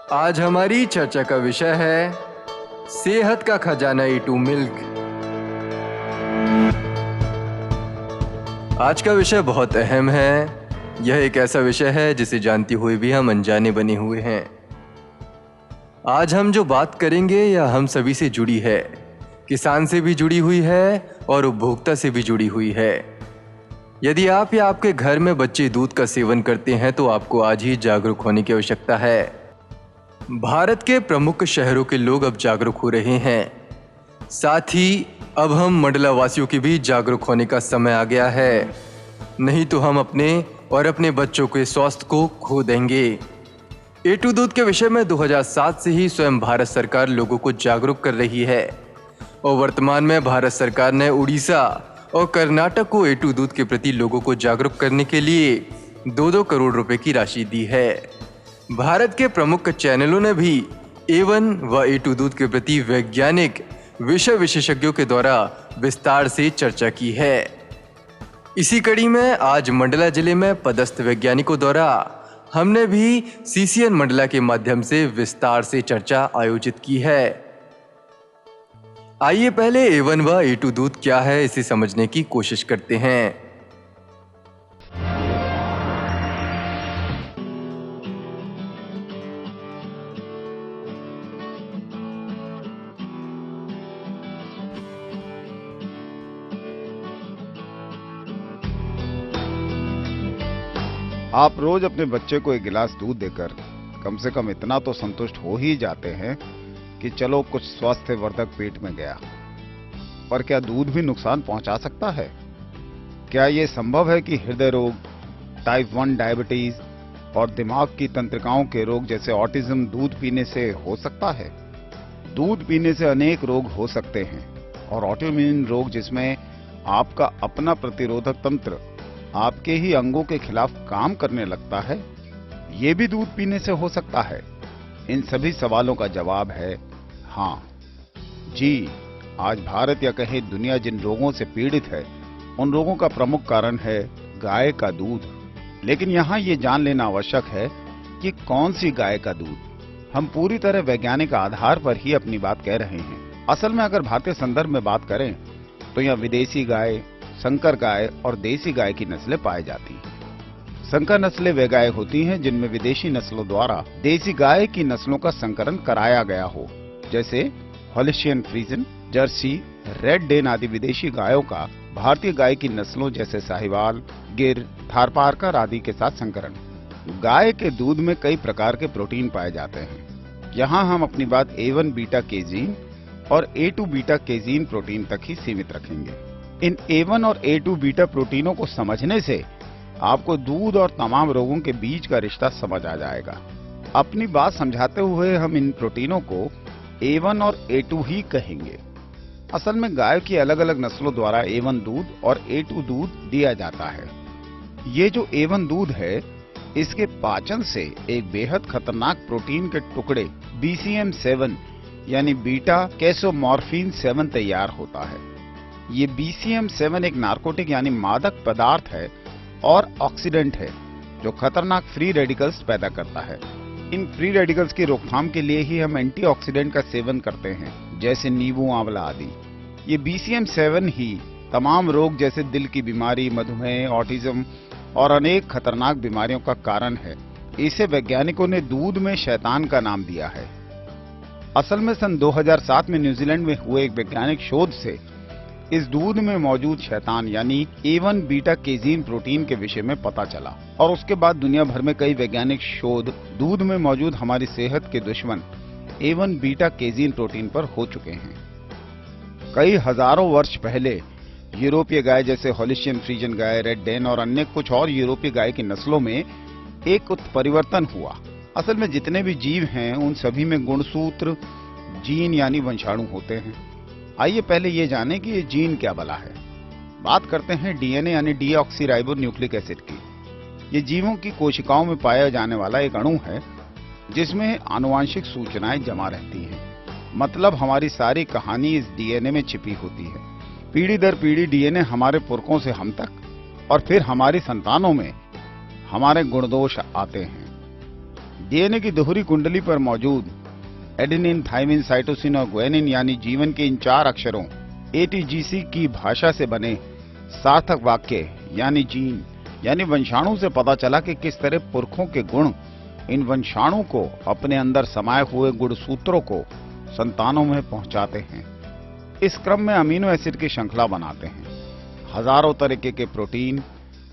आज हमारी चर्चा का विषय है सेहत का खजाना E2 मिल्क। आज का विषय बहुत अहम है। यह एक ऐसा विषय है जिसे जानते हुए भी हम अनजाने बने हुए हैं। आज हम जो बात करेंगे यह हम सभी से जुड़ी है, किसान से भी जुड़ी हुई है और उपभोक्ता से भी जुड़ी हुई है। यदि आप या आपके घर में बच्चे दूध का सेवन करते हैं तो आपको आज ही जागरूक होने की आवश्यकता है। भारत के प्रमुख शहरों के लोग अब जागरूक हो रहे हैं। साथ ही अब हम मंडला वासियों की भी जागरूक होने का समय आ गया है, नहीं तो हम अपने और अपने बच्चों के स्वास्थ्य को खो देंगे। E2 दूध के विषय में 2007 से ही स्वयं भारत सरकार लोगों को जागरूक कर रही है और वर्तमान में भारत सरकार ने उड़ीसा और कर्नाटक को E2 दूध के प्रति लोगों को जागरूक करने के लिए 2-2 करोड़ रुपए की राशि दी है। भारत के प्रमुख चैनलों ने भी A1 व E2 दूध के प्रति वैज्ञानिक विषय विशेषज्ञों के द्वारा विस्तार से चर्चा की है। इसी कड़ी में आज मंडला जिले में पदस्थ वैज्ञानिकों द्वारा हमने भी CCN मंडला के माध्यम से विस्तार से चर्चा आयोजित की है। आइए पहले A1 व E2 दूध क्या है इसे समझने की कोशिश करते हैं। आप रोज अपने बच्चे को एक गिलास दूध देकर कम से कम इतना तो संतुष्ट हो ही जाते हैं कि चलो कुछ स्वास्थ्यवर्धक पेट में गया। पर क्या दूध भी नुकसान पहुंचा सकता है? क्या यह संभव है कि हृदय रोग, टाइप 1 डायबिटीज और दिमाग की तंत्रिकाओं के रोग जैसे ऑटिज्म दूध पीने से हो सकता है? दूध पीने से अनेक रोग हो सकते हैं और ऑटोइम्यून रोग जिसमें आपका अपना प्रतिरोधक तंत्र आपके ही अंगों के खिलाफ काम करने लगता है, ये भी दूध पीने से हो सकता है। इन सभी सवालों का जवाब है हाँ जी। आज भारत या कहीं दुनिया जिन रोगों से पीड़ित है उन रोगों का प्रमुख कारण है गाय का दूध। लेकिन यहाँ ये जान लेना आवश्यक है कि कौन सी गाय का दूध। हम पूरी तरह वैज्ञानिक आधार पर ही अपनी बात कह रहे हैं। असल में अगर भारतीय संदर्भ में बात करें तो यहाँ विदेशी गाय, संकर गाय और देसी गाय की नस्लें पाई जाती हैं। संकर नस्लें वे गाय होती हैं जिनमें विदेशी नस्लों द्वारा देसी गाय की नस्लों का संकरण कराया गया हो, जैसे हॉलिस्टियन फ्रीजन, जर्सी, रेड डेन आदि विदेशी गायों का भारतीय गाय की नस्लों जैसे साहिवाल, गिर, थारपारकर आदि के साथ संकरण। गाय के दूध में कई प्रकार के प्रोटीन पाए जाते हैं। यहाँ हम अपनी बात A1 बीटा केजीन और A2 बीटा केजीन प्रोटीन तक ही सीमित रखेंगे। इन A1 और A2 बीटा प्रोटीनों को समझने से आपको दूध और तमाम रोगों के बीच का रिश्ता समझ आ जाएगा। अपनी बात समझाते हुए हम इन प्रोटीनों को A1 और A2 ही कहेंगे। असल में गाय की अलग अलग नस्लों द्वारा A1 दूध और A2 दूध दिया जाता है। ये जो A1 दूध है इसके पाचन से एक बेहद खतरनाक प्रोटीन के टुकड़े BCM7 यानी बीटा कैसोमॉर्फिन 7 तैयार होता है। ये BCM7 एक नार्कोटिक यानी मादक पदार्थ है और ऑक्सीडेंट है जो खतरनाक फ्री रेडिकल्स पैदा करता है। इन फ्री रेडिकल्स की रोकथाम के लिए ही हम एंटीऑक्सीडेंट का सेवन करते हैं, जैसे नींबू, आंवला आदि। ये BCM7 ही तमाम रोग जैसे दिल की बीमारी, मधुमेह, ऑटिज्म और अनेक खतरनाक बीमारियों का कारण है। इसे वैज्ञानिकों ने दूध में शैतान का नाम दिया है। असल में सन 2007 में न्यूजीलैंड में हुए एक वैज्ञानिक शोध से इस दूध में मौजूद शैतान यानी A1 बीटा केजीन प्रोटीन के विषय में पता चला और उसके बाद दुनिया भर में कई वैज्ञानिक शोध दूध में मौजूद हमारी सेहत के दुश्मन A1 बीटा केजीन प्रोटीन पर हो चुके हैं। कई हजारों वर्ष पहले यूरोपीय गाय जैसे हॉलिस्टियन फ्रीजन गाय, रेड डेन और अन्य कुछ और यूरोपीय गाय की नस्लों में एक उत्परिवर्तन हुआ। असल में जितने भी जीव हैं उन सभी में गुणसूत्र, जीन यानी वंशाणु होते हैं। आइए पहले ये जानें कि ये जीन क्या भला है। बात करते हैं DNA यानी डीऑक्सीराइबो न्यूक्लिक एसिड की। ये जीवों की कोशिकाओं में पाया जाने वाला एक अणु है जिसमें आनुवांशिक सूचनाएं जमा रहती हैं। मतलब हमारी सारी कहानी इस DNA में छिपी होती है। पीढ़ी दर पीढ़ी DNA हमारे पुरखों से हम तक और फिर हमारी संतानों में हमारे गुणदोष आते हैं। डीएनए की दोहरी कुंडली पर मौजूद एडेनिन, थाइमिन, साइटोसिन और ग्वानिन यानी जीवन के इन 4 अक्षरों एटीजीसी की भाषा से बने सार्थक वाक्य यानी जीन यानी वंशाणु से पता चला कि किस तरह पुरखों के गुण इन वंशाणु को अपने अंदर समाये हुए गुणसूत्रों को संतानों में पहुंचाते हैं। इस क्रम में अमीनो एसिड की श्रृंखला बनाते हैं, हजारों तरीके के प्रोटीन,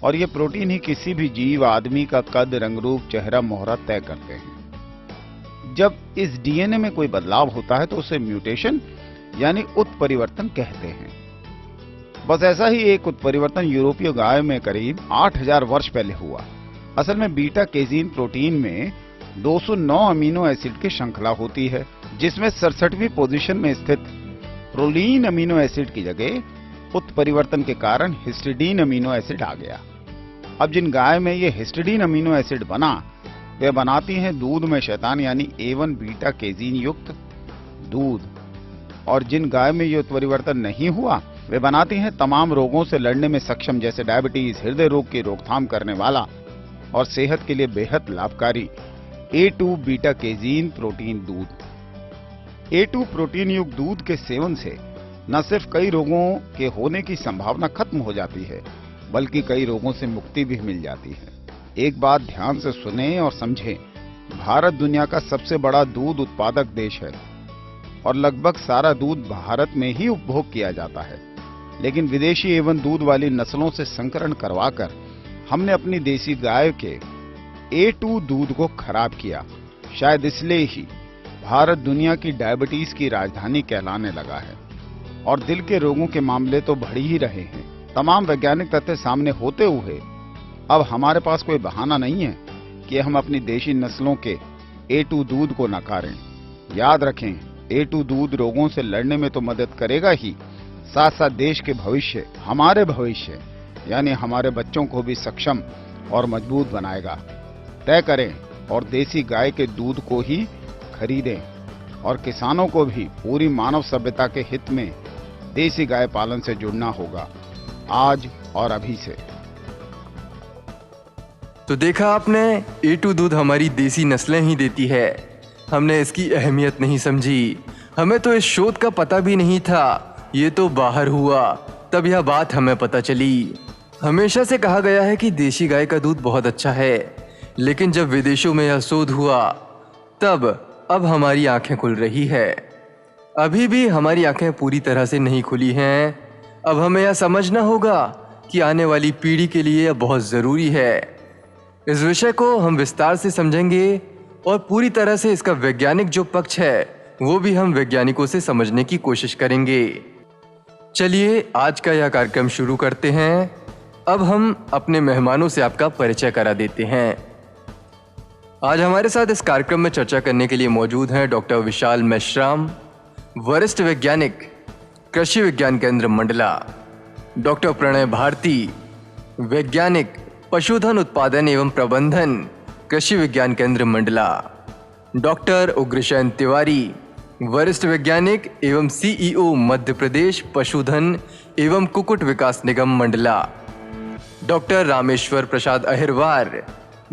और ये प्रोटीन ही किसी भी जीव आदमी का कद, रंग रूप, चेहरा मोहरा तय करते हैं। जब इस डीएनए में कोई बदलाव होता है तो उसे म्यूटेशन यानी उत्परिवर्तन कहते हैं। बस ऐसा ही एक उत्परिवर्तन यूरोपीय गाय में करीब 8000 वर्ष पहले हुआ। असल में बीटा केजीन प्रोटीन में 209 अमीनो एसिड की श्रृंखला होती है, जिसमें 67वीं पोजीशन में स्थित प्रोलीन अमीनो एसिड की जगह उत्परिवर्तन के कारण हिस्टिडीन अमीनो एसिड आ गया। अब जिन गाय में ये हिस्टिडीन अमीनो एसिड बना, वे बनाती हैं दूध में शैतान यानी A1 बीटा केजीन युक्त दूध, और जिन गाय में ये उत्परिवर्तन नहीं हुआ, वे बनाती हैं तमाम रोगों से लड़ने में सक्षम, जैसे डायबिटीज, हृदय रोग की रोकथाम करने वाला और सेहत के लिए बेहद लाभकारी A2 बीटा केजीन प्रोटीन दूध। A2 प्रोटीन युक्त दूध के सेवन से न सिर्फ कई रोगों के होने की संभावना खत्म हो जाती है, बल्कि कई रोगों से मुक्ति भी मिल जाती है। एक बात ध्यान से सुने और समझें, भारत दुनिया का सबसे बड़ा दूध उत्पादक देश है और लगभग सारा दूध भारत में ही उपभोग किया जाता है, लेकिन विदेशी एवं दूध वाली नस्लों से संकरण करवाकर हमने अपनी देसी गाय के A2 दूध को खराब किया। शायद इसलिए ही भारत दुनिया की डायबिटीज की राजधानी कहलाने लगा है और दिल के रोगों के मामले तो बढ़ ही रहे हैं। तमाम वैज्ञानिक तथ्य सामने होते हुए अब हमारे पास कोई बहाना नहीं है कि हम अपनी देशी नस्लों के A2 दूध को नकारें। याद रखें, A2 दूध रोगों से लड़ने में तो मदद करेगा ही, साथ साथ देश के भविष्य, हमारे भविष्य यानी हमारे बच्चों को भी सक्षम और मजबूत बनाएगा। तय करें और देसी गाय के दूध को ही खरीदें, और किसानों को भी पूरी मानव सभ्यता के हित में देसी गाय पालन से जुड़ना होगा, आज और अभी से। तो देखा आपने, A2 दूध हमारी देसी नस्लें ही देती है। हमने इसकी अहमियत नहीं समझी, हमें तो इस शोध का पता भी नहीं था। ये तो बाहर हुआ तब यह बात हमें पता चली। हमेशा से कहा गया है कि देशी गाय का दूध बहुत अच्छा है, लेकिन जब विदेशों में यह शोध हुआ तब अब हमारी आंखें खुल रही है। अभी भी हमारी आंखें पूरी तरह से नहीं खुली हैं। अब हमें यह समझना होगा कि आने वाली पीढ़ी के लिए यह बहुत ज़रूरी है। इस विषय को हम विस्तार से समझेंगे और पूरी तरह से इसका वैज्ञानिक जो पक्ष है वो भी हम वैज्ञानिकों से समझने की कोशिश करेंगे। चलिए आज का यह कार्यक्रम शुरू करते हैं। अब हम अपने मेहमानों से आपका परिचय करा देते हैं। आज हमारे साथ इस कार्यक्रम में चर्चा करने के लिए मौजूद हैं डॉक्टर विशाल मेश्राम, वरिष्ठ वैज्ञानिक, कृषि विज्ञान केंद्र मंडला, डॉक्टर प्रणय भारती, वैज्ञानिक, पशुधन उत्पादन एवं प्रबंधन, कृषि विज्ञान केंद्र मंडला, डॉक्टर उग्रसेन तिवारी, वरिष्ठ वैज्ञानिक एवं CEO मध्य प्रदेश पशुधन एवं कुक्कुट विकास निगम मंडला, डॉक्टर रामेश्वर प्रसाद अहिरवार,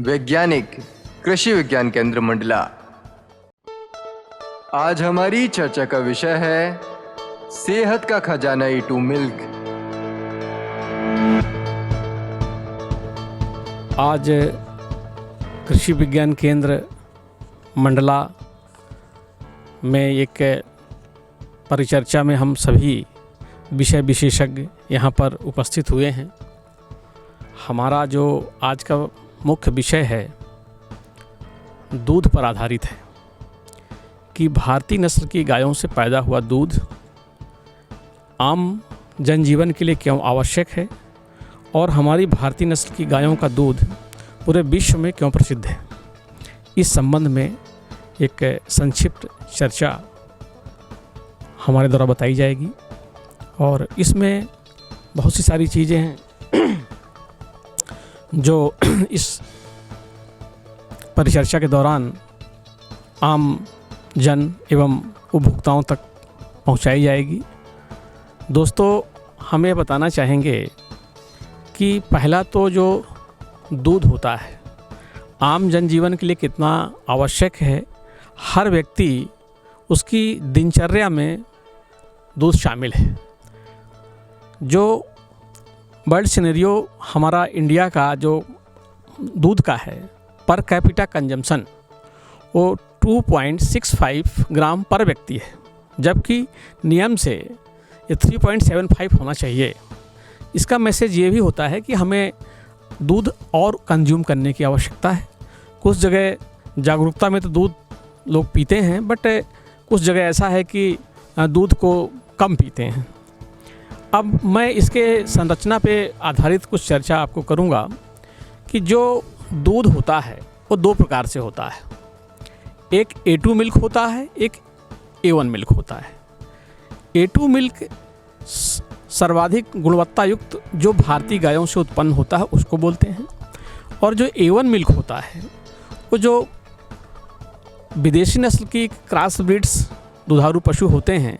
वैज्ञानिक, कृषि विज्ञान केंद्र मंडला। आज हमारी चर्चा का विषय है सेहत का खजाना A2 मिल्क। आज कृषि विज्ञान केंद्र मंडला में एक परिचर्चा में हम सभी विषय विशेषज्ञ यहाँ पर उपस्थित हुए हैं। हमारा जो आज का मुख्य विषय है दूध पर आधारित है कि भारतीय नस्ल की गायों से पैदा हुआ दूध आम जनजीवन के लिए क्यों आवश्यक है और हमारी भारतीय नस्ल की गायों का दूध पूरे विश्व में क्यों प्रसिद्ध है। इस संबंध में एक संक्षिप्त चर्चा हमारे द्वारा बताई जाएगी और इसमें बहुत सी सारी चीज़ें हैं जो इस परिचर्चा के दौरान आम जन एवं उपभोक्ताओं तक पहुंचाई जाएगी। दोस्तों, हम ये बताना चाहेंगे कि पहला तो जो दूध होता है, आम जनजीवन के लिए कितना आवश्यक है, हर व्यक्ति उसकी दिनचर्या में दूध शामिल है। जो वर्ल्ड सिनेरियो हमारा इंडिया का जो दूध का है, पर कैपिटा कंजम्पशन वो 2.65 ग्राम पर व्यक्ति है, जबकि नियम से ये 3.75 होना चाहिए। इसका मैसेज ये भी होता है कि हमें दूध और कंज्यूम करने की आवश्यकता है। कुछ जगह जागरूकता में तो दूध लोग पीते हैं, बट कुछ जगह ऐसा है कि दूध को कम पीते हैं। अब मैं इसके संरचना पे आधारित कुछ चर्चा आपको करूंगा कि जो दूध होता है वो दो प्रकार से होता है। एक A2 मिल्क होता है, एक A1 मिल्क होता है। A2 मिल्क सर्वाधिक गुणवत्ता युक्त जो भारतीय गायों से उत्पन्न होता है उसको बोलते हैं, और जो A1 मिल्क होता है वो जो विदेशी नस्ल की क्रॉस ब्रीड्स दुधारू पशु होते हैं,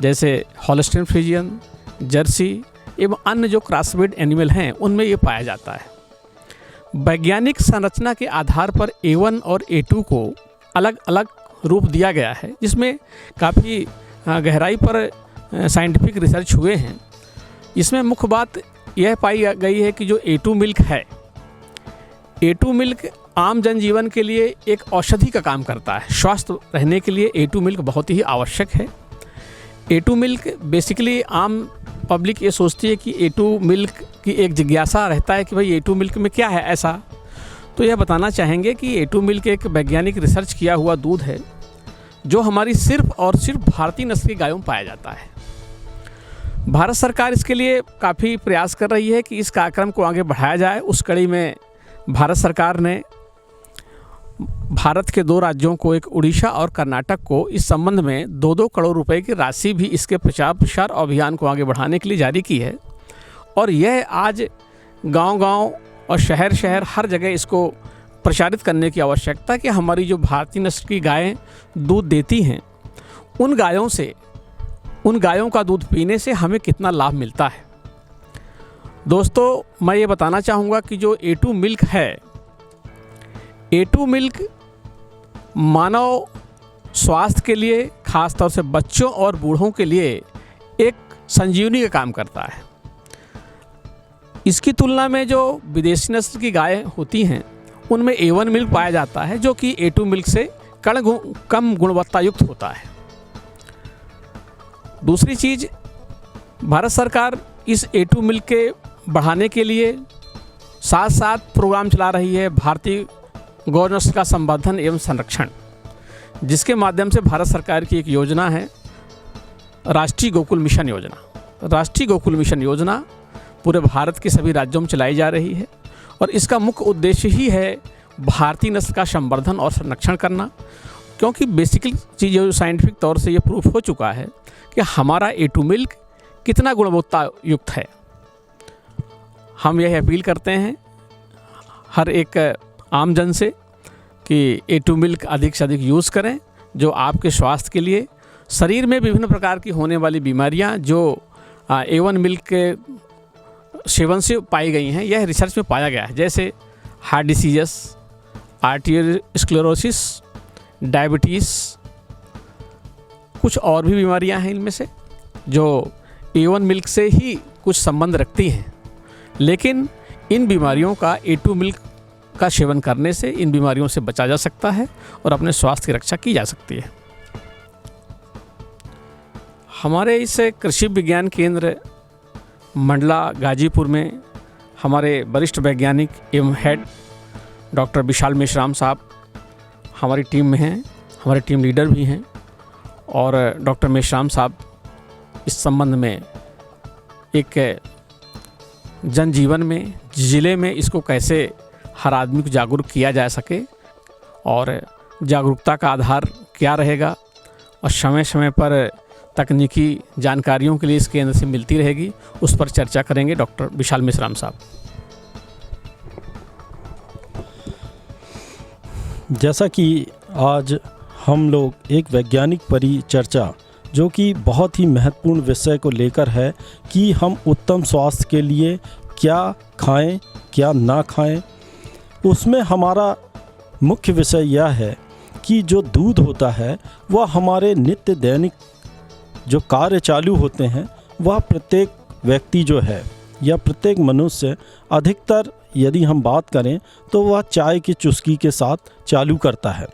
जैसे हॉलस्टीन फ्रीजियन, जर्सी एवं अन्य जो क्रॉस ब्रीड एनिमल हैं, उनमें ये पाया जाता है। वैज्ञानिक संरचना के आधार पर A1 और A2 को अलग अलग रूप दिया गया है, जिसमें काफ़ी गहराई पर साइंटिफिक रिसर्च हुए हैं। इसमें मुख्य बात यह पाई गई है कि जो A2 मिल्क है, A2 मिल्क आम जनजीवन के लिए एक औषधि का काम करता है। स्वस्थ रहने के लिए A2 मिल्क बहुत ही आवश्यक है। A2 मिल्क बेसिकली आम पब्लिक ये सोचती है कि A2 मिल्क की एक जिज्ञासा रहता है कि भाई A2 मिल्क में क्या है ऐसा। तो यह बताना चाहेंगे कि A2 मिल्क एक वैज्ञानिक रिसर्च किया हुआ दूध है, जो हमारी सिर्फ और सिर्फ भारतीय नस्ल की गायों में पाया जाता है। भारत सरकार इसके लिए काफ़ी प्रयास कर रही है कि इस कार्यक्रम को आगे बढ़ाया जाए। उस कड़ी में भारत सरकार ने भारत के 2 राज्यों को, एक उड़ीसा और कर्नाटक को, इस संबंध में 2-2 करोड़ रुपए की राशि भी इसके प्रचार प्रसार अभियान को आगे बढ़ाने के लिए जारी की है। और यह आज गांव-गांव और शहर-शहर हर जगह इसको प्रचारित करने की आवश्यकता कि हमारी जो भारतीय नस्ल की गायें दूध देती हैं, उन गायों का दूध पीने से हमें कितना लाभ मिलता है। दोस्तों, मैं ये बताना चाहूँगा कि जो A2 मिल्क है, A2 मिल्क मानव स्वास्थ्य के लिए, खासतौर से बच्चों और बूढ़ों के लिए एक संजीवनी का काम करता है। इसकी तुलना में जो विदेशी नस्ल की गायें होती हैं, उनमें A1 मिल्क पाया जाता है, जो कि A2 मिल्क से कम गुणवत्ता युक्त होता है। दूसरी चीज़, भारत सरकार इस A2 मिल्क के बढ़ाने के लिए साथ साथ प्रोग्राम चला रही है, भारतीय गौ नस्ल का संवर्धन एवं संरक्षण, जिसके माध्यम से भारत सरकार की एक योजना है, राष्ट्रीय गोकुल मिशन योजना। राष्ट्रीय गोकुल मिशन योजना पूरे भारत के सभी राज्यों में चलाई जा रही है, और इसका मुख्य उद्देश्य ही है भारतीय नस्ल का संवर्धन और संरक्षण करना। क्योंकि बेसिकली चीज़ जो साइंटिफिक तौर से ये प्रूफ हो चुका है कि हमारा A2 मिल्क कितना गुणवत्ता युक्त है। हम यह अपील करते हैं हर एक आम जन से कि A2 मिल्क अधिक से अधिक यूज़ करें, जो आपके स्वास्थ्य के लिए, शरीर में विभिन्न प्रकार की होने वाली बीमारियां जो A1 मिल्क के सेवन से पाई गई हैं, यह रिसर्च में पाया गया है, जैसे हार्ट डिसीजेस, आर्टेरियोस्क्लेरोसिस, डायबिटीज़, कुछ और भी बीमारियां हैं इनमें से जो A1 मिल्क से ही कुछ संबंध रखती हैं। लेकिन इन बीमारियों का A2 मिल्क का सेवन करने से इन बीमारियों से बचा जा सकता है और अपने स्वास्थ्य की रक्षा की जा सकती है। हमारे इस कृषि विज्ञान केंद्र मंडला गाजीपुर में हमारे वरिष्ठ वैज्ञानिक एवं हेड डॉक्टर विशाल मेश्राम साहब हमारी टीम में हैं, हमारे टीम लीडर भी हैं, और डॉक्टर मेश्राम साहब इस संबंध में एक जनजीवन में, ज़िले में इसको कैसे हर आदमी को जागरूक किया जा सके और जागरूकता का आधार क्या रहेगा, और समय समय पर तकनीकी जानकारियों के लिए इस केंद्र से मिलती रहेगी, उस पर चर्चा करेंगे डॉक्टर विशाल मेश्राम साहब। जैसा कि आज हम लोग एक वैज्ञानिक परिचर्चा, जो कि बहुत ही महत्वपूर्ण विषय को लेकर है कि हम उत्तम स्वास्थ्य के लिए क्या खाएं क्या ना खाएं, उसमें हमारा मुख्य विषय यह है कि जो दूध होता है वह हमारे नित्य दैनिक जो कार्य चालू होते हैं वह प्रत्येक व्यक्ति जो है या प्रत्येक मनुष्य अधिकतर यदि हम बात करें तो वह चाय की चुस्की के साथ चालू करता है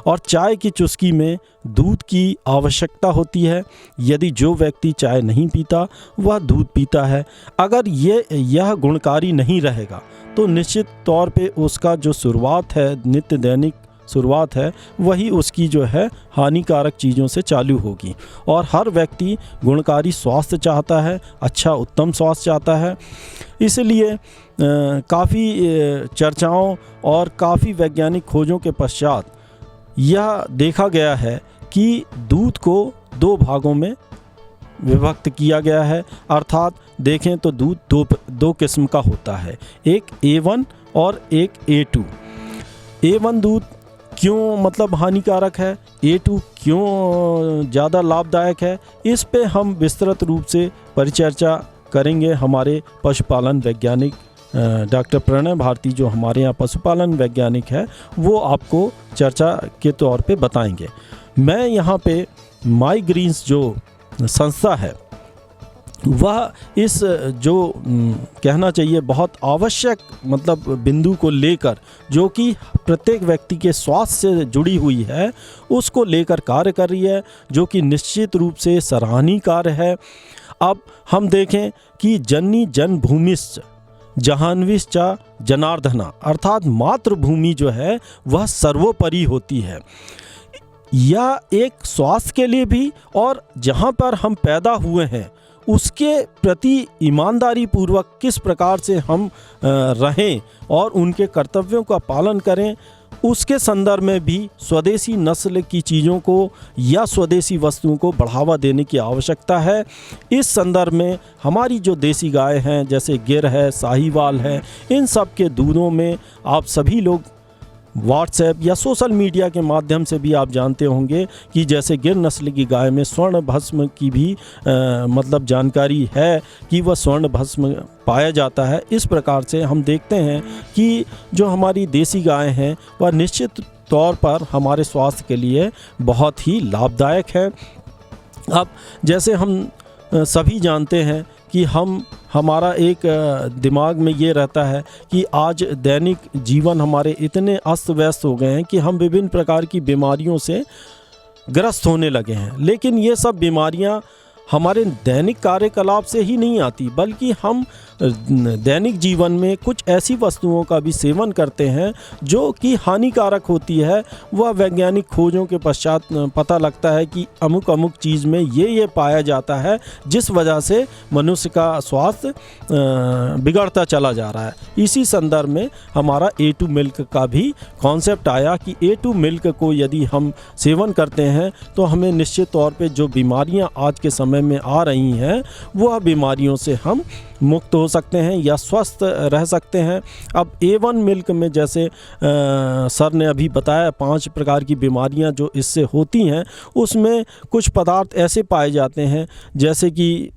और चाय की चुस्की में दूध की आवश्यकता होती है। यदि जो व्यक्ति चाय नहीं पीता वह दूध पीता है, अगर यह गुणकारी नहीं रहेगा तो निश्चित तौर पे उसका जो शुरुआत है नित्य दैनिक शुरुआत है वही उसकी जो है हानिकारक चीज़ों से चालू होगी। और हर व्यक्ति गुणकारी स्वास्थ्य चाहता है, अच्छा उत्तम स्वास्थ्य चाहता है। इसलिए काफ़ी चर्चाओं और काफ़ी वैज्ञानिक खोजों के पश्चात यह देखा गया है कि दूध को 2 भागों में विभक्त किया गया है। अर्थात देखें तो दूध दो किस्म का होता है, एक A1 और एक A2। A1 दूध क्यों मतलब हानिकारक है, A2 क्यों ज़्यादा लाभदायक है, इस पे हम विस्तृत रूप से परिचर्चा करेंगे। हमारे पशुपालन वैज्ञानिक डॉक्टर प्रणय भारती जो हमारे यहाँ पशुपालन वैज्ञानिक है वो आपको चर्चा के तौर पे बताएंगे। मैं यहाँ पे माई ग्रीन्स जो संस्था है वह इस जो कहना चाहिए बहुत आवश्यक मतलब बिंदु को लेकर जो कि प्रत्येक व्यक्ति के स्वास्थ्य से जुड़ी हुई है उसको लेकर कार्य कर रही है, जो कि निश्चित रूप से सराहनीय कार्य है। अब हम देखें कि जननी जन्मभूमिश्च जहान्विश्च जनार्दना, अर्थात मातृभूमि जो है वह सर्वोपरि होती है। यह एक स्वास्थ्य के लिए भी और जहाँ पर हम पैदा हुए हैं उसके प्रति ईमानदारी पूर्वक किस प्रकार से हम रहें और उनके कर्तव्यों का पालन करें, उसके संदर्भ में भी स्वदेशी नस्ल की चीज़ों को या स्वदेशी वस्तुओं को बढ़ावा देने की आवश्यकता है। इस संदर्भ में हमारी जो देसी गाय हैं जैसे गिर है, साहीवाल है, इन सब के दूधों में आप सभी लोग व्हाट्सएप या सोशल मीडिया के माध्यम से भी आप जानते होंगे कि जैसे गिर नस्ल की गाय में स्वर्ण भस्म की भी मतलब जानकारी है कि वह स्वर्ण भस्म पाया जाता है। इस प्रकार से हम देखते हैं कि जो हमारी देसी गाय हैं वह निश्चित तौर पर हमारे स्वास्थ्य के लिए बहुत ही लाभदायक है। अब जैसे हम सभी जानते हैं कि हमारा एक दिमाग में ये रहता है कि आज दैनिक जीवन हमारे इतने अस्त व्यस्त हो गए हैं कि हम विभिन्न प्रकार की बीमारियों से ग्रस्त होने लगे हैं। लेकिन ये सब बीमारियां हमारे दैनिक कार्यकलाप से ही नहीं आती, बल्कि हम दैनिक जीवन में कुछ ऐसी वस्तुओं का भी सेवन करते हैं जो कि हानिकारक होती है। वह वैज्ञानिक खोजों के पश्चात पता लगता है कि अमुक अमुक चीज़ में ये पाया जाता है जिस वजह से मनुष्य का स्वास्थ्य बिगड़ता चला जा रहा है। इसी संदर्भ में हमारा A2 मिल्क का भी कॉन्सेप्ट आया कि A2 मिल्क को यदि हम सेवन करते हैं तो हमें निश्चित तौर पे जो बीमारियां आज के समय में आ रही हैं वह बीमारियों से हम मुक्त हो सकते हैं या स्वस्थ रह सकते हैं। अब A1 मिल्क में जैसे सर ने अभी बताया 5 प्रकार की बीमारियां जो इससे होती हैं, उसमें कुछ पदार्थ ऐसे पाए जाते हैं जैसे कि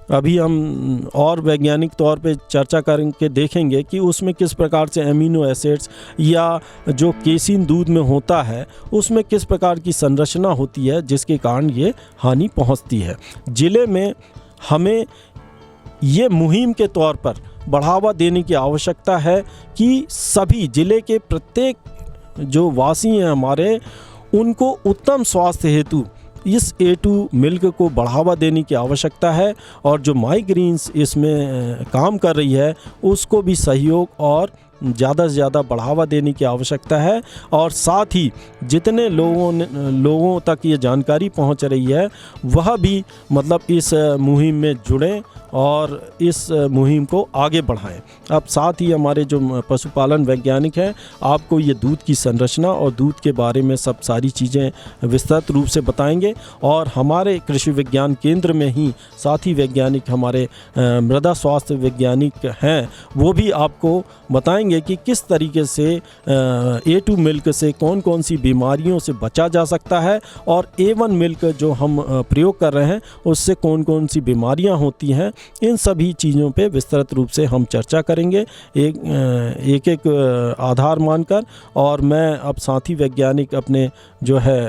अभी हम और वैज्ञानिक तौर पे चर्चा करके देखेंगे कि उसमें किस प्रकार से एमिनो एसिड्स या जो केसिन दूध में होता है उसमें किस प्रकार की संरचना होती है जिसके कारण ये हानि पहुंचती है। ज़िले में हमें ये मुहिम के तौर पर बढ़ावा देने की आवश्यकता है कि सभी ज़िले के प्रत्येक जो वासी हैं हमारे उनको उत्तम स्वास्थ्य हेतु इस A2 मिल्क को बढ़ावा देने की आवश्यकता है। और जो माई ग्रीन्स इसमें काम कर रही है उसको भी सहयोग और ज़्यादा से ज़्यादा बढ़ावा देने की आवश्यकता है। और साथ ही जितने लोगों तक ये जानकारी पहुंच रही है वह भी मतलब इस मुहिम में जुड़ें और इस मुहिम को आगे बढ़ाएं। अब साथ ही हमारे जो पशुपालन वैज्ञानिक हैं आपको ये दूध की संरचना और दूध के बारे में सब सारी चीज़ें विस्तृत रूप से बताएंगे। और हमारे कृषि विज्ञान केंद्र में ही साथी वैज्ञानिक हमारे मृदा स्वास्थ्य वैज्ञानिक हैं, वो भी आपको बताएंगे कि किस तरीके से A2 मिल्क से कौन कौन सी बीमारियों से बचा जा सकता है और A1 मिल्क जो हम प्रयोग कर रहे हैं उससे कौन कौन सी बीमारियां होती हैं इन सभी चीज़ों पे विस्तृत रूप से हम चर्चा करेंगे एक आधार मानकर। और मैं अब साथी वैज्ञानिक अपने जो है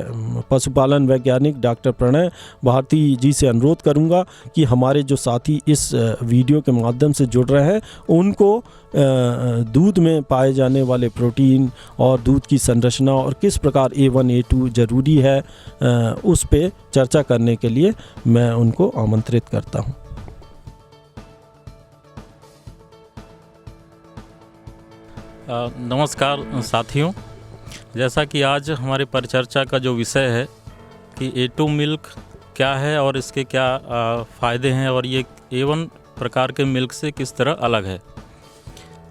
पशुपालन वैज्ञानिक डॉक्टर प्रणय भारती जी से अनुरोध करूंगा कि हमारे जो साथी इस वीडियो के माध्यम से जुड़ रहे हैं उनको दूध में पाए जाने वाले प्रोटीन और दूध की संरचना और किस प्रकार A1 A2 ज़रूरी है उस पे चर्चा करने के लिए मैं उनको आमंत्रित करता हूँ। नमस्कार साथियों, जैसा कि आज हमारे परिचर्चा का जो विषय है कि A2 मिल्क क्या है और इसके क्या फ़ायदे हैं और ये A1 प्रकार के मिल्क से किस तरह अलग है,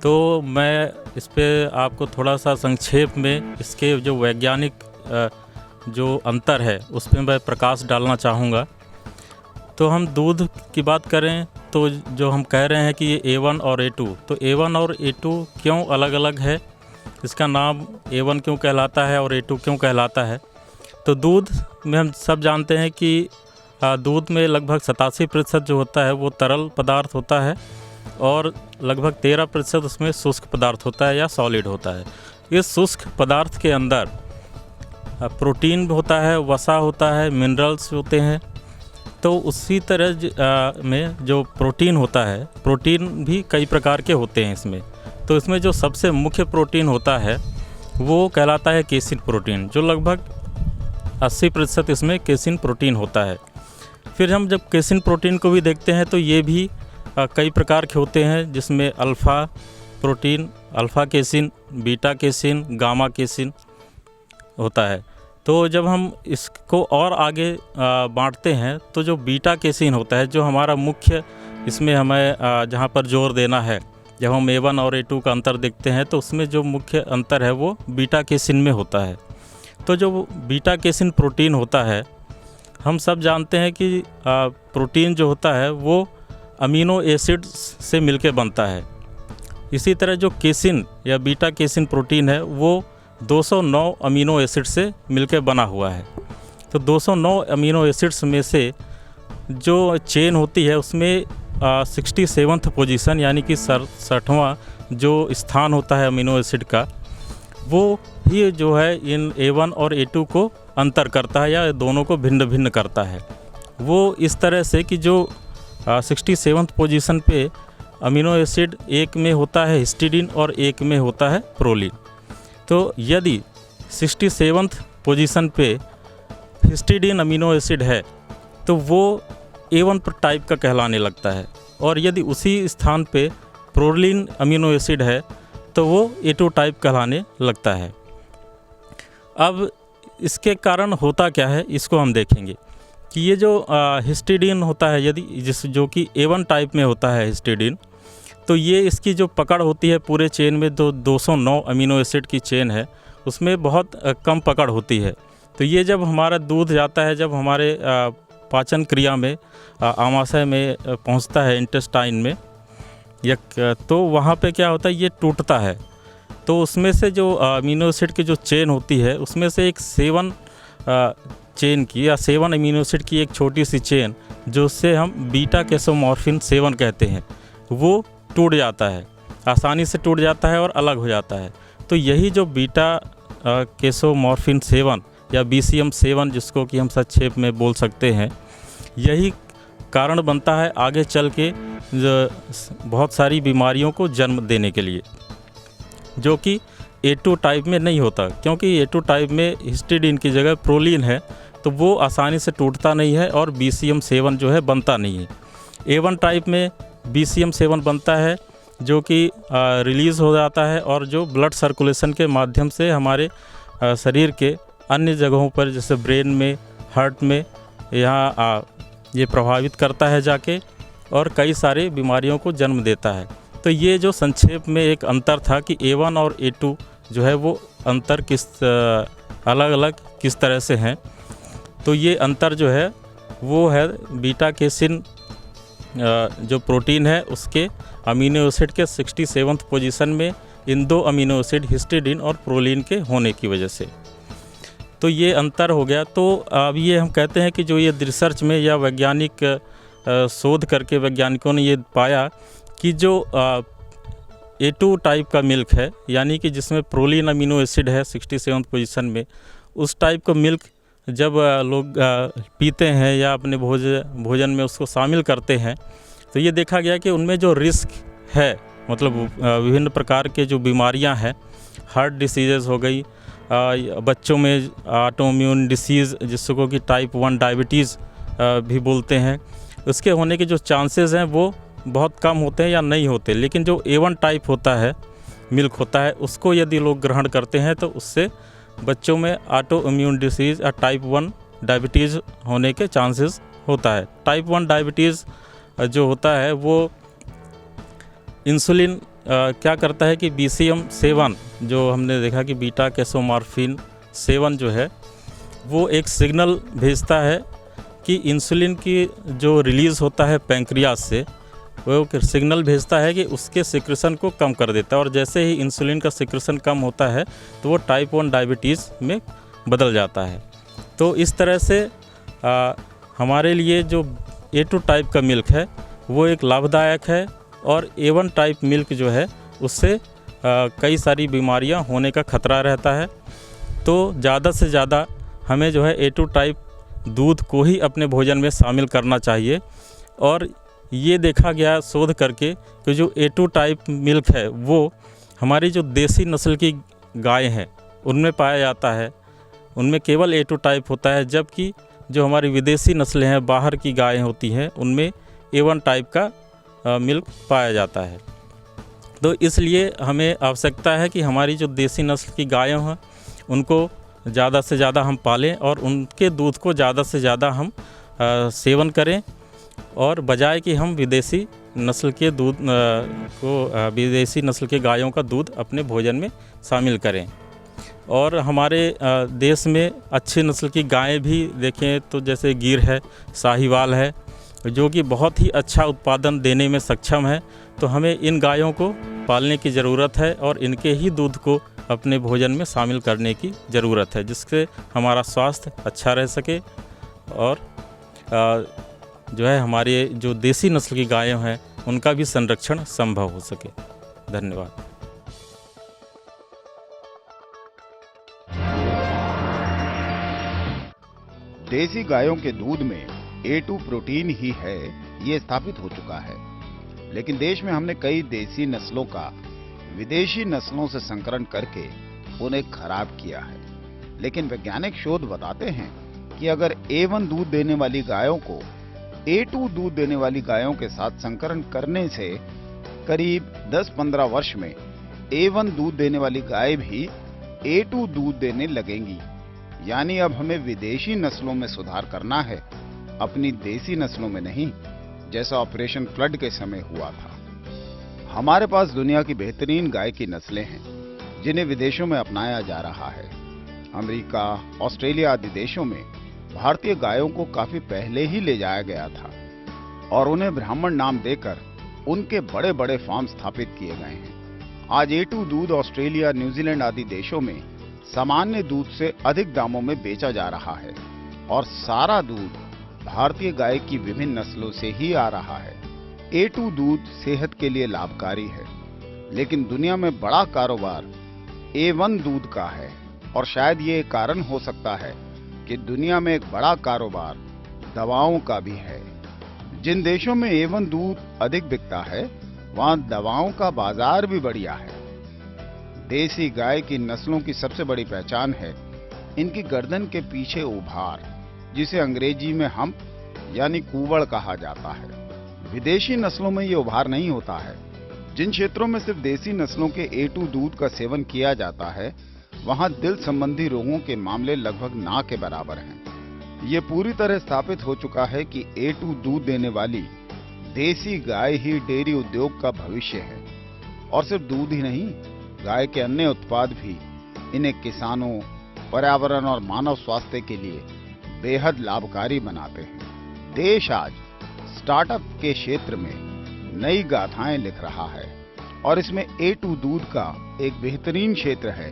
तो मैं इस पे आपको थोड़ा सा संक्षेप में इसके जो वैज्ञानिक जो अंतर है उस पर मैं प्रकाश डालना चाहूँगा। तो हम दूध की बात करें तो जो हम कह रहे हैं कि ये A1 और A2, तो A1 और A2 क्यों अलग अलग है, इसका नाम A1 क्यों कहलाता है और A2 क्यों कहलाता है। तो दूध में हम सब जानते हैं कि दूध में लगभग 87% जो होता है वो तरल पदार्थ होता है और लगभग 13% उसमें शुष्क पदार्थ होता है या सॉलिड होता है। इस शुष्क पदार्थ के अंदर प्रोटीन होता है, वसा होता है, मिनरल्स होते हैं। तो उसी तरह में जो प्रोटीन होता है, प्रोटीन भी कई प्रकार के होते हैं इसमें। तो इसमें जो सबसे मुख्य प्रोटीन होता है वो कहलाता है केसिन प्रोटीन, जो लगभग 80% इसमें केसिन प्रोटीन होता है। फिर हम जब केसिन प्रोटीन को भी देखते हैं तो ये भी कई प्रकार के होते हैं, जिसमें alpha protein, alpha casein, beta casein, gamma casein होता है। तो जब हम इसको और आगे बांटते हैं तो जो बीटा केसिन होता है, जो हमारा मुख्य इसमें हमें जहाँ पर जोर देना है, जब हम A1 और A2 का अंतर देखते हैं तो उसमें जो मुख्य अंतर है वो बीटा केसिन में होता है। तो जो बीटा केसिन प्रोटीन होता है, हम सब जानते हैं कि प्रोटीन जो होता है वो अमीनो एसिड से मिलके बनता है। इसी तरह जो केसिन या बीटा केसिन प्रोटीन है वो 209 अमीनो एसिड से मिलके बना हुआ है। तो 209 अमीनो एसिड्स में से जो चेन होती है उसमें 67th पोजीशन यानी कि 60वां जो स्थान होता है अमीनो एसिड का, वो ही जो है इन A1 और A2 को अंतर करता है या दोनों को भिन्न भिन्न करता है। वो इस तरह से कि जो 67th पोजीशन पे अमीनो एसिड एक में होता है हिस्टिडीन और एक में होता है प्रोलीन। तो यदि 67th पोजीशन पे हिस्टिडीन अमीनो एसिड है तो वो A1 टाइप का कहलाने लगता है, और यदि उसी स्थान पे प्रोलीन अमीनो एसिड है तो वो A2 टाइप कहलाने लगता है। अब इसके कारण होता क्या है इसको हम देखेंगे कि ये जो हिस्टिडीन होता है, यदि जो कि A1 टाइप में होता है हिस्टिडीन, तो ये इसकी जो पकड़ होती है पूरे चेन में, 209 अमीनो एसिड की चेन है, उसमें बहुत कम पकड़ होती है। तो ये जब हमारा दूध जाता है, जब हमारे पाचन क्रिया में आमाशय में पहुंचता है इंटेस्टाइन में, तो वहाँ पे क्या होता है, ये टूटता है। तो उसमें से जो अमीनो एसिड की जो चेन होती है उसमें से एक 7 चेन की या 7 अमीनो एसिड की एक छोटी सी चेन, जो उससे हम बीटा केसोमॉर्फिन 7 कहते हैं, वो टूट जाता है, आसानी से टूट जाता है और अलग हो जाता है। तो यही जो बीटा केसोमॉर्फिन 7 या BCM7 जिसको कि हम संक्षेप में बोल सकते हैं, यही कारण बनता है आगे चल के बहुत सारी बीमारियों को जन्म देने के लिए, जो कि A2 टाइप में नहीं होता। क्योंकि A2 टाइप में हिस्टिडीन की जगह प्रोलीन है, तो वो आसानी से टूटता नहीं है और BCM7 जो है बनता नहीं है। A1 टाइप में BCM7 बनता है, जो कि रिलीज़ हो जाता है और जो ब्लड सर्कुलेशन के माध्यम से हमारे शरीर के अन्य जगहों पर, जैसे ब्रेन में, हार्ट में, यहाँ ये प्रभावित करता है जाके, और कई सारी बीमारियों को जन्म देता है। तो ये जो संक्षेप में एक अंतर था कि A1 और A2 जो है वो अंतर अलग अलग किस तरह से हैं। तो ये अंतर जो है वो है बीटा केसिन जो प्रोटीन है उसके अमीनो एसिड के 67th पोजीशन में इन 2 अमीनो एसिड हिस्टिडीन और प्रोलीन के होने की वजह से। तो ये अंतर हो गया। तो अब ये हम कहते हैं कि जो ये रिसर्च में या वैज्ञानिक शोध करके वैज्ञानिकों ने ये पाया कि जो A2 टाइप का मिल्क है, यानी कि जिसमें प्रोलीन अमीनो एसिड है 67 पोजीशन में, उस टाइप का मिल्क जब लोग पीते हैं या अपने भोजन में उसको शामिल करते हैं, तो ये देखा गया कि उनमें जो रिस्क है, मतलब विभिन्न प्रकार के जो बीमारियां हैं, हार्ट डिसीजेज हो गई, बच्चों में ऑटोइम्यून डिसीज़ जिसको कि टाइप 1 डायबिटीज़ भी बोलते हैं, उसके होने के जो चांसेस हैं वो बहुत कम होते हैं या नहीं होते। लेकिन जो A1 टाइप होता है, मिल्क होता है, उसको यदि लोग ग्रहण करते हैं तो उससे बच्चों में ऑटो इम्यून डिसीज़ या टाइप 1 डायबिटीज़ होने के चांसेस होता है। टाइप 1 डायबिटीज़ जो होता है वो इंसुलिन क्या करता है कि BCM7, जो हमने देखा कि बीटा कैसोमार्फिन 7 जो है, वो एक सिग्नल भेजता है कि इंसुलिन की जो रिलीज़ होता है पैंक्रियास से, वो सिग्नल भेजता है कि उसके सिक्रेशन को कम कर देता है, और जैसे ही इंसुलिन का सिक्रेशन कम होता है तो वो टाइप 1 डायबिटीज़ में बदल जाता है। तो इस तरह से हमारे लिए जो A2 टाइप का मिल्क है वो एक लाभदायक है, और A1 टाइप मिल्क जो है उससे कई सारी बीमारियां होने का खतरा रहता है। तो ज़्यादा से ज़्यादा हमें जो है A2 टाइप दूध को ही अपने भोजन में शामिल करना चाहिए। और ये देखा गया शोध करके कि जो A2 टाइप मिल्क है वो हमारी जो देसी नस्ल की गाय हैं उनमें पाया जाता है, उनमें केवल A2 टाइप होता है, जबकि जो हमारी विदेशी नस्लें हैं, बाहर की गायें होती हैं, उनमें A1 टाइप का मिल्क पाया जाता है। तो इसलिए हमें आवश्यकता है कि हमारी जो देसी नस्ल की गायें हैं उनको ज़्यादा से ज़्यादा हम पालें और उनके दूध को ज़्यादा से ज़्यादा हम सेवन करें, और बजाय कि हम विदेशी नस्ल के दूध विदेशी नस्ल के गायों का दूध अपने भोजन में शामिल करें। और हमारे देश में अच्छी नस्ल की गायें भी देखें तो जैसे गिर है, साहिवाल है, जो कि बहुत ही अच्छा उत्पादन देने में सक्षम है। तो हमें इन गायों को पालने की ज़रूरत है और इनके ही दूध को अपने भोजन में शामिल करने की ज़रूरत है, जिससे हमारा स्वास्थ्य अच्छा रह सके और जो है हमारे जो देसी नस्ल की गायें हैं उनका भी संरक्षण संभव हो सके। धन्यवाद। देसी गायों के दूध में A2 प्रोटीन ही है, ये स्थापित हो चुका है। लेकिन देश में हमने कई देसी नस्लों का विदेशी नस्लों से संकरण करके उन्हें खराब किया है। लेकिन वैज्ञानिक शोध बताते हैं कि अगर A1 दूध देने वाली गायों को A2 दूध देने वाली गायों के साथ संकरण करने से करीब 10-15 वर्ष में A1 दूध देने वाली गाय भी A2 दूध देने लगेंगी। यानी अब हमें विदेशी नस्लों में सुधार करना है, अपनी देसी नस्लों में नहीं, जैसा ऑपरेशन फ्लड के समय हुआ था। हमारे पास दुनिया की बेहतरीन गाय की नस्लें हैं जिन्हें विदेशों में अपनाया जा रहा है। अमेरिका, ऑस्ट्रेलिया आदि देशों में भारतीय गायों को काफी पहले ही ले जाया गया था और उन्हें ब्राह्मण नाम देकर उनके बड़े बड़े फार्म स्थापित किए गए हैं। आज A2 दूध ऑस्ट्रेलिया, न्यूजीलैंड आदि देशों में सामान्य दूध से अधिक दामों में बेचा जा रहा है और सारा दूध भारतीय गाय की विभिन्न नस्लों से ही आ रहा है। A2 दूध सेहत के लिए लाभकारी है, लेकिन दुनिया में बड़ा कारोबार A1 दूध का है और शायद ये एक कारण हो सकता है कि दुनिया में एक बड़ा कारोबार दवाओं का भी है। जिन देशों में A1 दूध अधिक बिकता है वहां दवाओं का बाजार भी बढ़िया है। देसी गाय की नस्लों की सबसे बड़ी पहचान है इनकी गर्दन के पीछे उभार, जिसे अंग्रेजी में हम्प यानी कूवड़ कहा जाता है। विदेशी नस्लों में ये उभार नहीं होता है। जिन क्षेत्रों में सिर्फ देसी नस्लों के A2 दूध का सेवन किया जाता है वहां दिल संबंधी रोगों के मामले लगभग ना के बराबर हैं। ये पूरी तरह स्थापित हो चुका है कि A2 दूध देने वाली देसी गाय ही डेयरी उद्योग का भविष्य है। और सिर्फ दूध ही नहीं, गाय के अन्य उत्पाद भी इन्हें किसानों, पर्यावरण और मानव स्वास्थ्य के लिए बेहद लाभकारी बनाते हैं। देश आज स्टार्टअप के क्षेत्र में नई गाथाएं लिख रहा है और इसमें A2 दूध का एक बेहतरीन क्षेत्र है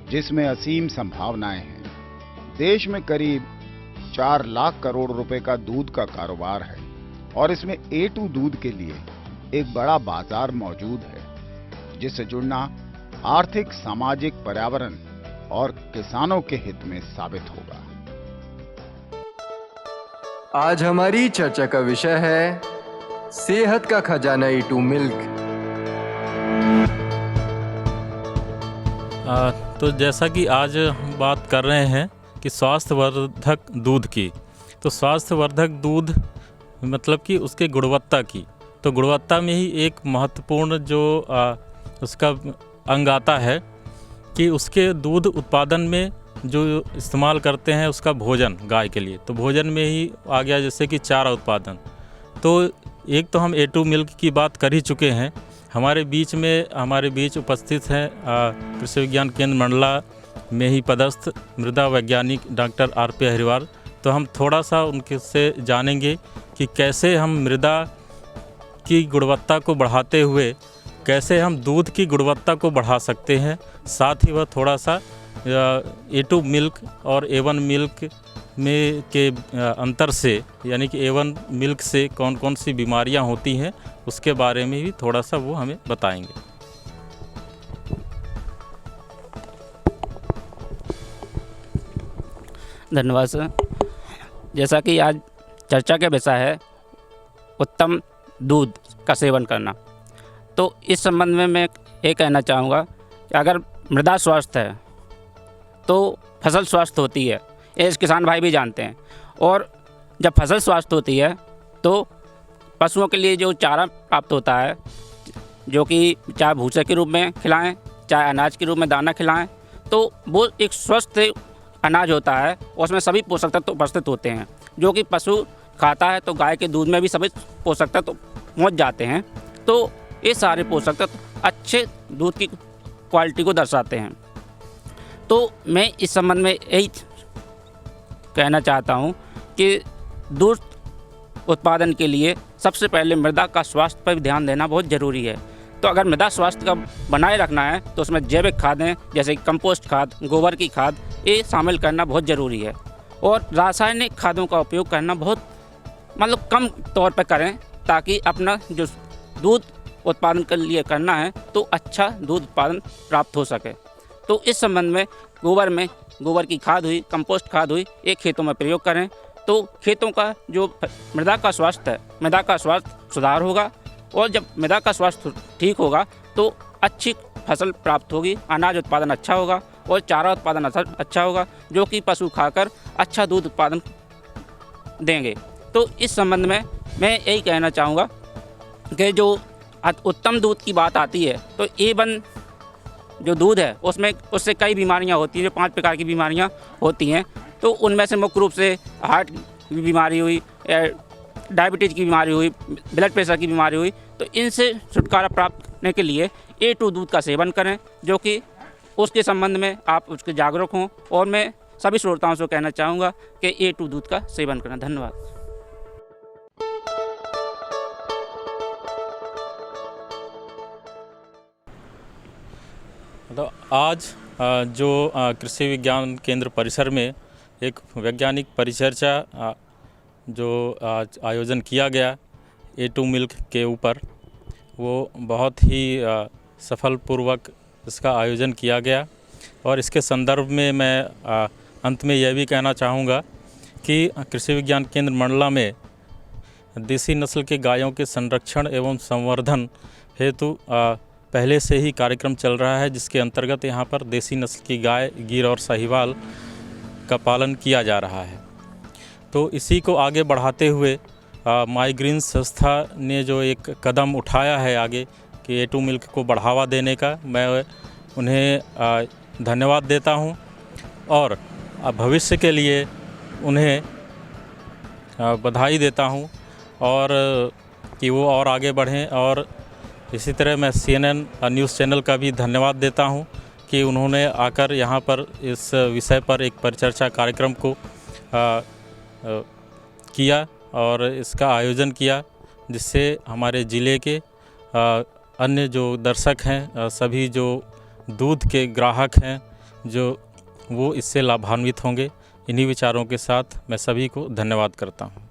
जिसमें असीम संभावनाएं हैं। देश में करीब 4 लाख करोड़ रुपए का दूध का कारोबार है और इसमें A2 दूध के लिए एक बड़ा बाजार मौजूद है, जिससे जुड़ना आर्थिक, सामाजिक, पर्यावरण और किसानों के हित में साबित होगा। आज हमारी चर्चा का विषय है सेहत का खजाना A2 मिल्क। तो जैसा कि आज हम बात कर रहे हैं कि स्वास्थ्यवर्धक दूध की, तो स्वास्थ्यवर्धक दूध मतलब कि उसके गुणवत्ता की, तो गुणवत्ता में ही एक महत्वपूर्ण जो उसका अंग आता है कि उसके दूध उत्पादन में जो इस्तेमाल करते हैं उसका भोजन गाय के लिए, तो भोजन में ही आ गया जैसे कि चारा उत्पादन। तो एक तो हम A2 मिल्क की बात कर ही चुके हैं। हमारे बीच उपस्थित हैं कृषि विज्ञान केंद्र मंडला में ही पदस्थ मृदा वैज्ञानिक डॉक्टर RP अहिरवार। तो हम थोड़ा सा उनके से जानेंगे कि कैसे हम मृदा की गुणवत्ता को बढ़ाते हुए कैसे हम दूध की गुणवत्ता को बढ़ा सकते हैं। साथ ही वह थोड़ा सा A2 मिल्क और A1 मिल्क में के अंतर से, यानी कि A1 मिल्क से कौन कौन सी बीमारियां होती हैं उसके बारे में भी थोड़ा सा वो हमें बताएंगे। धन्यवाद सर। जैसा कि आज चर्चा का विषय है उत्तम दूध का सेवन करना, तो इस संबंध में मैं ये कहना चाहूँगा कि अगर मृदा स्वस्थ है तो फसल स्वस्थ होती है, ये इस किसान भाई भी जानते हैं। और जब फसल स्वस्थ होती है तो पशुओं के लिए जो चारा प्राप्त होता है, जो कि चाहे भूसे के रूप में खिलाएं, चाहे अनाज के रूप में दाना खिलाएं, तो वो एक स्वस्थ अनाज होता है। उसमें सभी पोषक तत्व उपस्थित होते हैं, जो कि पशु खाता है तो गाय के दूध में भी सभी पोषक तत्व पहुँच जाते हैं। तो ये सारे पोषक तत्व अच्छे दूध की क्वालिटी को दर्शाते हैं। तो मैं इस संबंध में यही कहना चाहता हूँ कि दूध उत्पादन के लिए सबसे पहले मृदा का स्वास्थ्य पर ध्यान देना बहुत ज़रूरी है। तो अगर मृदा स्वास्थ्य का बनाए रखना है तो उसमें जैविक खादें जैसे कंपोस्ट खाद, गोबर की खाद, ये शामिल करना बहुत ज़रूरी है। और रासायनिक खादों का उपयोग करना बहुत कम तौर पर करें, ताकि अपना जो दूध उत्पादन के लिए करना है तो अच्छा दूध उत्पादन प्राप्त हो सके। तो इस संबंध में गोबर की खाद हुई, कंपोस्ट खाद हुई, ये खेतों में प्रयोग करें तो खेतों का जो मृदा का स्वास्थ्य है, मृदा का स्वास्थ्य सुधार होगा। और जब मृदा का स्वास्थ्य ठीक होगा तो अच्छी फसल प्राप्त होगी, अनाज उत्पादन अच्छा होगा और चारा उत्पादन अच्छा होगा, जो कि पशु खाकर अच्छा दूध उत्पादन देंगे। तो इस संबंध में मैं यही कहना चाहूँगा कि जो उत्तम दूध की बात आती है तो A1 जो दूध है उससे कई बीमारियां होती हैं, जो 5 प्रकार की बीमारियां होती हैं। तो उनमें से मुख्य रूप से हार्ट की बीमारी हुई, डायबिटीज़ की बीमारी हुई, ब्लड प्रेशर की बीमारी हुई। तो इनसे छुटकारा प्राप्त करने के लिए A2 दूध का सेवन करें, जो कि उसके संबंध में आप उसके जागरूक हों। और मैं सभी श्रोताओं से कहना चाहूँगा कि A2 दूध का सेवन करें। धन्यवाद। तो आज जो कृषि विज्ञान केंद्र परिसर में एक वैज्ञानिक परिचर्चा जो आज आयोजन किया गया A2 मिल्क के ऊपर, वो बहुत ही सफलपूर्वक इसका आयोजन किया गया। और इसके संदर्भ में मैं अंत में यह भी कहना चाहूँगा कि कृषि विज्ञान केंद्र मंडला में देसी नस्ल के गायों के संरक्षण एवं संवर्धन हेतु पहले से ही कार्यक्रम चल रहा है, जिसके अंतर्गत यहाँ पर देसी नस्ल की गाय, गिर और साहिवाल का पालन किया जा रहा है। तो इसी को आगे बढ़ाते हुए माई ग्रीन संस्था ने जो एक कदम उठाया है आगे कि A2 मिल्क को बढ़ावा देने का, मैं उन्हें धन्यवाद देता हूँ और भविष्य के लिए उन्हें बधाई देता हूँ और कि वो और आगे बढ़ें। और इसी तरह मैं CNN न्यूज़ चैनल का भी धन्यवाद देता हूं कि उन्होंने आकर यहां पर इस विषय पर एक परिचर्चा कार्यक्रम को किया और इसका आयोजन किया, जिससे हमारे ज़िले के अन्य जो दर्शक हैं, सभी जो दूध के ग्राहक हैं, जो वो इससे लाभान्वित होंगे। इन्हीं विचारों के साथ मैं सभी को धन्यवाद करता हूं।